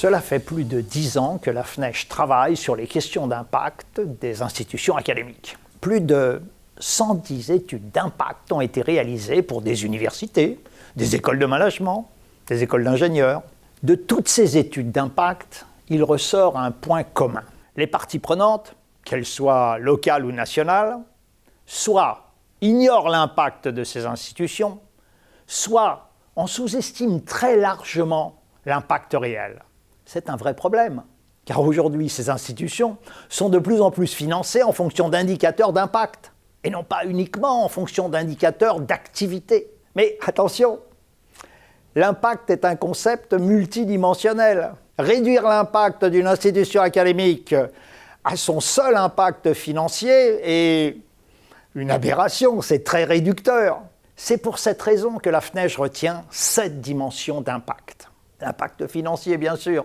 Cela fait plus de 10 ans que la FNEJ travaille sur les questions d'impact des institutions académiques. Plus de 110 études d'impact ont été réalisées pour des universités, des écoles de management, des écoles d'ingénieurs. De toutes ces études d'impact, il ressort un point commun. Les parties prenantes, qu'elles soient locales ou nationales, soit ignorent l'impact de ces institutions, soit en sous-estiment très largement l'impact réel. C'est un vrai problème, car aujourd'hui, ces institutions sont de plus en plus financées en fonction d'indicateurs d'impact, et non pas uniquement en fonction d'indicateurs d'activité. Mais attention, l'impact est un concept multidimensionnel. Réduire l'impact d'une institution académique à son seul impact financier est une aberration, c'est très réducteur. C'est pour cette raison que la FNEJ retient 7 dimensions d'impact. L'impact financier, bien sûr,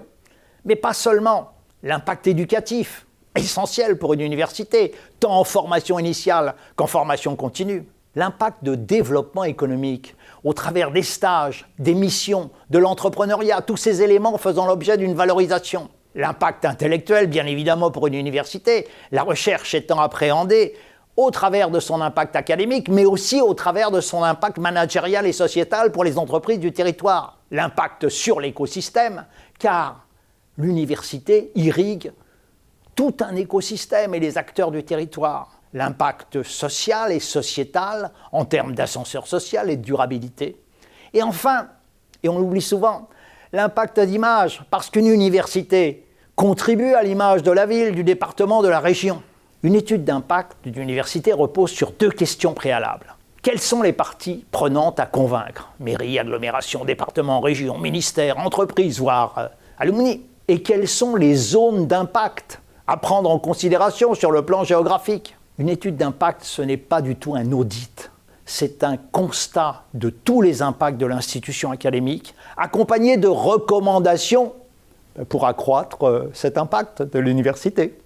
mais pas seulement. L'impact éducatif, essentiel pour une université, tant en formation initiale qu'en formation continue. L'impact de développement économique, au travers des stages, des missions, de l'entrepreneuriat, tous ces éléments faisant l'objet d'une valorisation. L'impact intellectuel, bien évidemment, pour une université, la recherche étant appréhendée au travers de son impact académique, mais aussi au travers de son impact managérial et sociétal pour les entreprises du territoire. L'impact sur l'écosystème, car l'université irrigue tout un écosystème et les acteurs du territoire. L'impact social et sociétal en termes d'ascenseur social et de durabilité. Et enfin, et on l'oublie souvent, l'impact d'image, parce qu'une université contribue à l'image de la ville, du département, de la région. Une étude d'impact d'une université repose sur 2 questions préalables. Quelles sont les parties prenantes à convaincre? Mairie, agglomération, département, région, ministère, entreprise, voire alumni. Et quelles sont les zones d'impact à prendre en considération sur le plan géographique? Une étude d'impact, ce n'est pas du tout un audit. C'est un constat de tous les impacts de l'institution académique, accompagné de recommandations pour accroître cet impact de l'université.